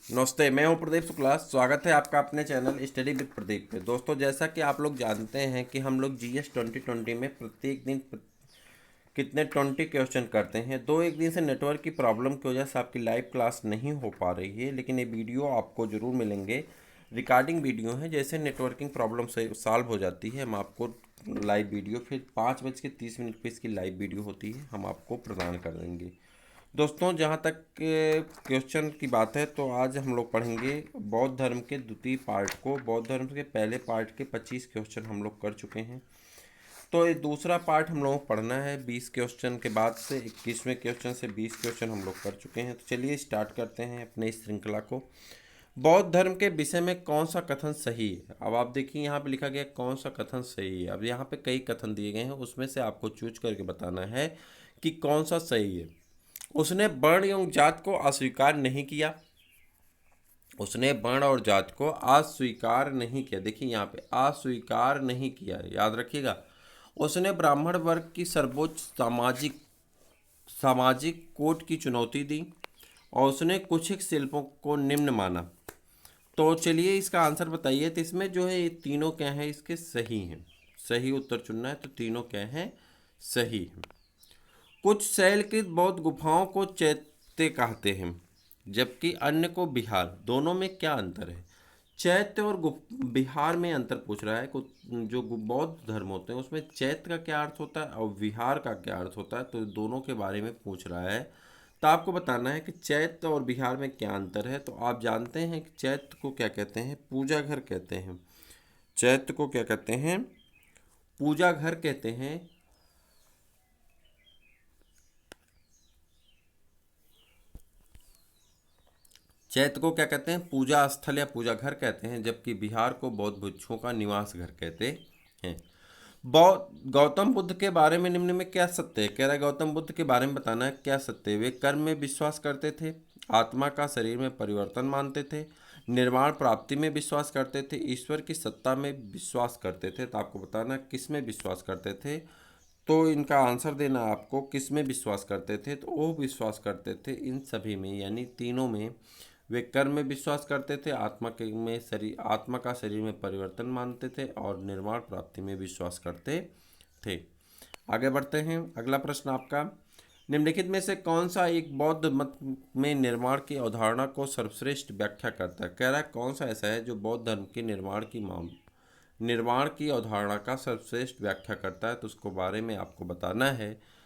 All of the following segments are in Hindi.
नमस्ते, मैं हूं प्रदीप शुक्ला। स्वागत है आपका अपने चैनल स्टडी विद प्रदीप पे। दोस्तों, जैसा कि आप लोग जानते हैं कि हम लोग जीएस 2020 में प्रत्येक दिन कितने 20 क्वेश्चन करते हैं। दो एक दिन से नेटवर्क की प्रॉब्लम की वजह से आपकी लाइव क्लास नहीं हो पा रही है, लेकिन ये वीडियो आपको ज़रूर मिलेंगे। रिकॉर्डिंग वीडियो है, जैसे नेटवर्किंग प्रॉब्लम से सॉल्व हो जाती है हम आपको लाइव वीडियो फिर 5:30 पर इसकी लाइव वीडियो होती है, हम आपको प्रदान कर देंगे। दोस्तों, जहाँ तक क्वेश्चन की बात है तो आज हम लोग पढ़ेंगे बौद्ध धर्म के द्वितीय पार्ट को। बौद्ध धर्म के पहले पार्ट के 25 क्वेश्चन हम लोग कर चुके हैं, तो ये दूसरा पार्ट हम लोगों को पढ़ना है। 20 क्वेश्चन के बाद से 21वें क्वेश्चन से 20 क्वेश्चन हम लोग कर चुके हैं। तो चलिए स्टार्ट करते हैं अपने इस श्रृंखला को। बौद्ध धर्म के विषय में कौन सा कथन सही है। अब आप देखिए यहाँ पे लिखा गया कौन सा कथन सही है। अब यहाँ पे कई कथन दिए गए हैं, उसमें से आपको चूज करके बताना है कि कौन सा सही है। उसने वर्ण एवं जात को अस्वीकार नहीं किया। उसने वर्ण और जात को अस्वीकार नहीं किया। देखिए यहाँ पे अस्वीकार नहीं किया, याद रखिएगा। उसने ब्राह्मण वर्ग की सर्वोच्च सामाजिक सामाजिक कोट की चुनौती दी और उसने कुछ एक शिल्पों को निम्न माना। तो चलिए इसका आंसर बताइए। तो इसमें जो है ये तीनों क्या हैं, इसके सही हैं। सही उत्तर चुनना है, तो तीनों क्या हैं, सही हैं। कुछ शैलकृत बौद्ध गुफाओं को चैत्य कहते हैं, जबकि अन्य को विहार। दोनों में क्या अंतर है। चैत्य और विहार में अंतर पूछ रहा है। जो बौद्ध धर्म होते हैं उसमें चैत्य का क्या अर्थ होता है और विहार का क्या अर्थ होता है, तो दोनों के बारे में पूछ रहा है। तो आपको बताना है कि चैत्य और विहार में क्या अंतर है। तो आप जानते हैं कि चैत्य को क्या कहते हैं, पूजा घर कहते हैं। चैत्य को क्या कहते हैं, पूजा घर कहते हैं। चैत्य को क्या कहते हैं, पूजा स्थल या पूजा घर कहते हैं, जबकि बिहार को बौद्ध भिक्षुओं का निवास घर कहते हैं। बौद्ध गौतम बुद्ध के बारे में निम्न में क्या सत्य है। कह रहा है गौतम बुद्ध के बारे में बताना है क्या सत्य है। वे कर्म में विश्वास करते थे, आत्मा का शरीर में परिवर्तन मानते थे, निर्वाण प्राप्ति में विश्वास करते थे, ईश्वर की सत्ता में विश्वास करते थे। तो आपको बताना किस में विश्वास करते थे। तो इनका आंसर देना आपको, किस में विश्वास करते थे। तो वो विश्वास करते थे इन सभी में, यानी तीनों में। वे कर्म में विश्वास करते थे, आत्मा का शरीर में परिवर्तन मानते थे और निर्वाण प्राप्ति में विश्वास करते थे। आगे बढ़ते हैं। अगला प्रश्न आपका, निम्नलिखित में से कौन सा एक बौद्ध मत में निर्माण की अवधारणा को सर्वश्रेष्ठ व्याख्या करता है। कह रहा है कौन सा ऐसा है जो बौद्ध धर्म के निर्माण की अवधारणा का सर्वश्रेष्ठ व्याख्या करता है। तो उसको बारे में आपको बताना है।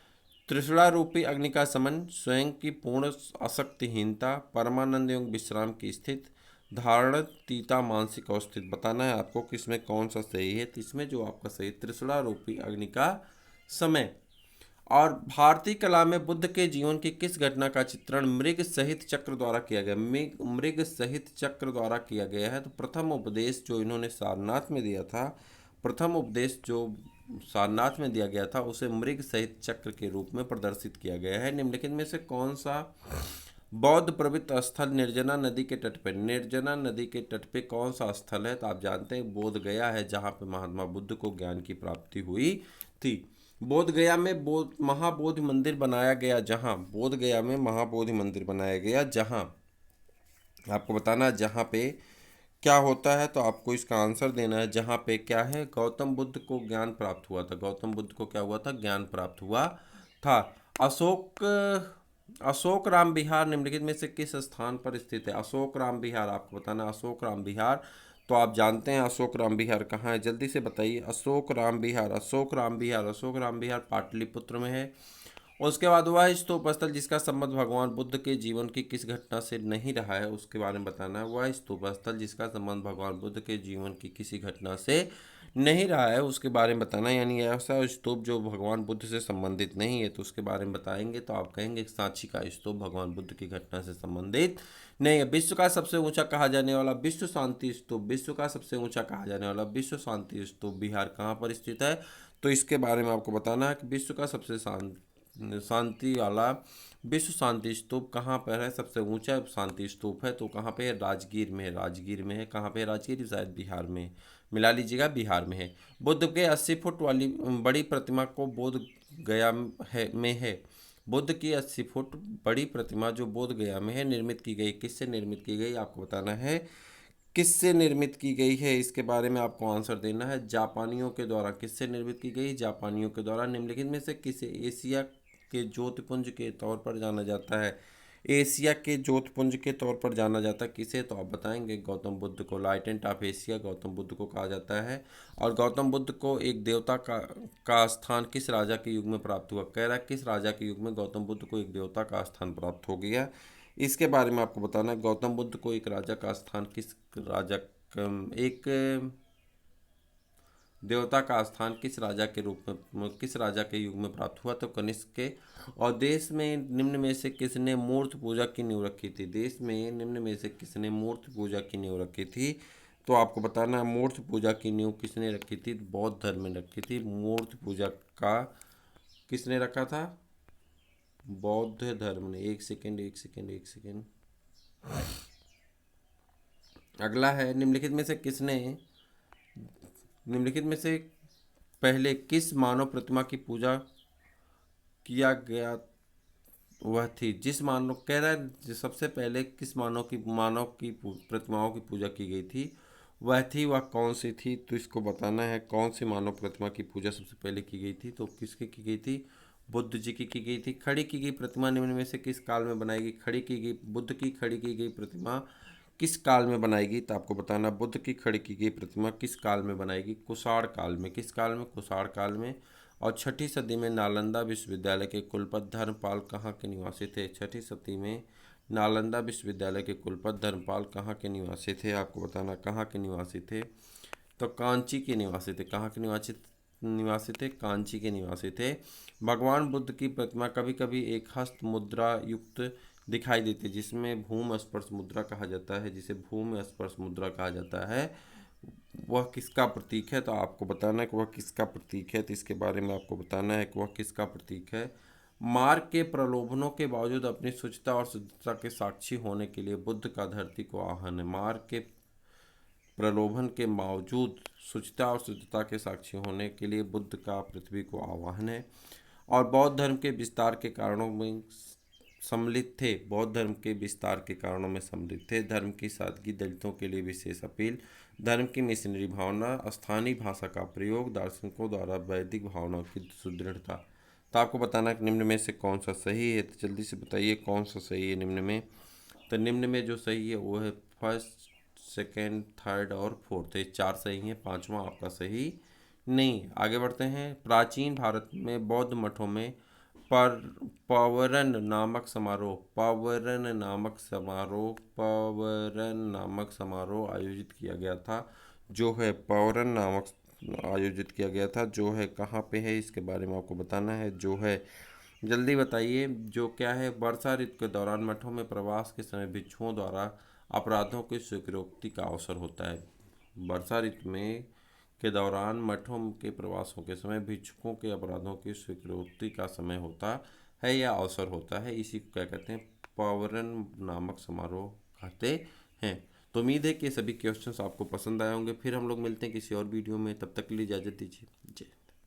त्रिशूला रूपी अग्नि का समन, स्वयं की पूर्ण आसक्तिहीनता, परमानंद एवं विश्राम की स्थिति, धारणतीता मानसिक अवस्थित। बताना है आपको कि इसमें कौन सा सही है। तो इसमें जो आपका सही त्रिशूला रूपी अग्नि का समय। और भारतीय कला में बुद्ध के जीवन की किस घटना का चित्रण मृग सहित चक्र द्वारा किया गया। मृग सहित चक्र द्वारा किया गया है। तो प्रथम उपदेश जो इन्होंने सारनाथ में दिया था, प्रथम उपदेश जो सारनाथ में दिया गया था, उसे मृग सहित चक्र के रूप में प्रदर्शित किया गया है। निम्नलिखित में से कौन सा बौद्ध पवित्र स्थल निर्जना नदी के तट पर। निर्जना नदी के तट पे कौन सा स्थल है। तो आप जानते हैं बोध गया है, जहाँ पे महात्मा बुद्ध को ज्ञान की प्राप्ति हुई थी। बोध गया में महाबोधि मंदिर बनाया गया, जहाँ बोध गया में महाबोधि मंदिर बनाया गया, जहाँ आपको बताना है जहाँ पे क्या होता है। तो आपको इसका आंसर देना है जहाँ पे क्या है, गौतम बुद्ध को ज्ञान प्राप्त हुआ था। गौतम बुद्ध को क्या हुआ था, ज्ञान प्राप्त हुआ था। अशोक अशोक राम विहार निम्नलिखित में से किस स्थान पर स्थित है। अशोक राम विहार आपको बताना, अशोक राम विहार। तो आप जानते हैं अशोक राम विहार कहाँ है, जल्दी से बताइए। अशोक राम विहार, अशोक राम विहार, अशोक राम विहार पाटलिपुत्र में है। उसके बाद वह स्तूप स्थल जिसका संबंध भगवान बुद्ध के जीवन की किस घटना से नहीं रहा है, उसके बारे में बताना है। वह स्तूप स्थल जिसका संबंध भगवान बुद्ध के जीवन की किसी घटना से नहीं रहा है, उसके बारे में बताना है। यानी ऐसा स्तूप जो भगवान बुद्ध से संबंधित नहीं है, तो उसके बारे में बताएंगे। तो आप कहेंगे सांची का स्तूप भगवान बुद्ध की घटना से संबंधित नहीं है। विश्व का सबसे ऊंचा कहा जाने वाला विश्व शांति स्तूप, विश्व का सबसे ऊंचा कहा जाने वाला विश्व शांति स्तूप बिहार कहाँ पर स्थित है। तो इसके बारे में आपको बताना है कि विश्व का सबसे शांति वाला विश्व शांति स्तूप कहाँ पर है, सबसे ऊंचा शांति स्तूप है। तो कहाँ पे है, राजगीर में है। राजगीर में है। कहाँ पे है, राजगीर, शायद बिहार में, मिला लीजिएगा, बिहार में है। बुद्ध के 80 फुट वाली बड़ी प्रतिमा को बोध गया में है बुद्ध की 80 फुट बड़ी प्रतिमा जो बोध गया में है निर्मित की गई, किससे निर्मित की गई आपको बताना है। किससे निर्मित की गई है इसके बारे में आपको आंसर देना है। जापानियों के द्वारा। किससे निर्मित की गई? जापानियों के द्वारा। निम्नलिखित में से किसे एशिया के ज्योतिपुंज के तौर पर जाना जाता है? एशिया के ज्योतिपुंज के तौर पर जाना जाता है किसे? तो आप बताएंगे गौतम बुद्ध को। लाइटेंट ऑफ एशिया गौतम बुद्ध को कहा जाता है। और गौतम बुद्ध को एक देवता का स्थान किस राजा के युग में प्राप्त हुआ? कह रहा है किस राजा के युग में गौतम बुद्ध को एक देवता का स्थान प्राप्त हो गया, इसके बारे में आपको बताना है। गौतम बुद्ध को एक राजा का स्थान किस राजा एक देवता का स्थान किस राजा के रूप में, किस राजा के युग में प्राप्त हुआ? तो कनिष्क के। और देश में निम्न में से किसने मूर्त पूजा की नींव रखी थी? देश में निम्न में से किसने मूर्त पूजा की नींव रखी थी? तो आपको बताना है मूर्त पूजा की नींव किसने रखी थी? बौद्ध धर्म में रखी थी। मूर्त पूजा का किसने रखा था? बौद्ध धर्म ने। एक सेकेंड एक सेकेंड एक सेकेंड। अगला है निम्नलिखित में से पहले किस मानव प्रतिमा की पूजा किया गया वह थी? जिस मानव कह रहा है सबसे पहले किस मानव की प्रतिमाओं की पूजा की गई थी वह कौन सी थी? तो इसको बताना है कौन सी मानव प्रतिमा की पूजा सबसे पहले की गई थी। तो किसकी की गई थी? बुद्ध जी की गई थी। खड़ी की गई प्रतिमा निम्न में से किस काल में बनाई गई? बुद्ध की खड़ी की गई प्रतिमा किस काल में बनाएगी? तो आपको बताना बुद्ध की खड़ी की गई प्रतिमा किस काल में बनाएगी? कुषाण काल में। किस काल में? कुषाण काल में। और 6ठी सदी में नालंदा विश्वविद्यालय के कुलपति धर्मपाल कहाँ के निवासी थे? 6ठी सदी में नालंदा विश्वविद्यालय के कुलपति धर्मपाल कहाँ के निवासी थे? आपको बताना कहाँ के निवासी थे। तो कांची के निवासी थे। कहाँ के निवासी थे? कांची के निवासी थे। भगवान बुद्ध की प्रतिमा कभी कभी एक हस्त मुद्रा युक्त दिखाई देती है, जिसमें भूम स्पर्श मुद्रा कहा जाता है, जिसे भूम स्पर्श मुद्रा कहा जाता है। वह किसका प्रतीक है? तो आपको बताना है कि वह किसका प्रतीक है। तो इसके बारे में आपको बताना है कि वह किसका प्रतीक है। मार्ग के प्रलोभनों के बावजूद अपनी शुचिता और शुद्धता के साक्षी होने के लिए बुद्ध का धरती को आह्वान है। मार्ग के प्रलोभन के बावजूद शुचिता और शुद्धता के साक्षी होने के लिए बुद्ध का पृथ्वी को आह्वान है। और बौद्ध धर्म के विस्तार के कारणों में सम्मिलित थे। बौद्ध धर्म के विस्तार के कारणों में सम्मिलित थे। धर्म की सादगी, दलितों के लिए विशेष अपील, धर्म की मिशनरी भावना, स्थानीय भाषा का प्रयोग, दार्शनिकों द्वारा वैदिक भावनाओं की सुदृढ़ता। तो आपको बताना है कि निम्न में से कौन सा सही है। तो जल्दी से बताइए कौन सा सही है निम्न में। तो निम्न में जो सही है वो है फर्स्ट, सेकेंड, थर्ड और फोर्थ। ये 4 सही हैं, 5वां आपका सही नहीं। आगे बढ़ते हैं। प्राचीन भारत में बौद्ध मठों में पर पावरन नामक समारोह आयोजित किया गया था। जो है पावरन नामक आयोजित किया गया था, जो है कहाँ पे है इसके बारे में आपको बताना है। जो है जल्दी बताइए जो क्या है। वर्षा ऋतु के दौरान मठों में प्रवास के समय भिक्षुओं द्वारा अपराधों की स्वीकृति का अवसर होता है। वर्षा ऋतु में के दौरान मठों के प्रवासों के समय भिक्षुकों के अपराधों की स्वीकृति का समय होता है या अवसर होता है। इसी को क्या कहते हैं? पावरन नामक समारोह कहते हैं। तो उम्मीद है कि सभी क्वेश्चंस आपको पसंद आए होंगे। फिर हम लोग मिलते हैं किसी और वीडियो में, तब तक के लिए इजाज़त दीजिए। जय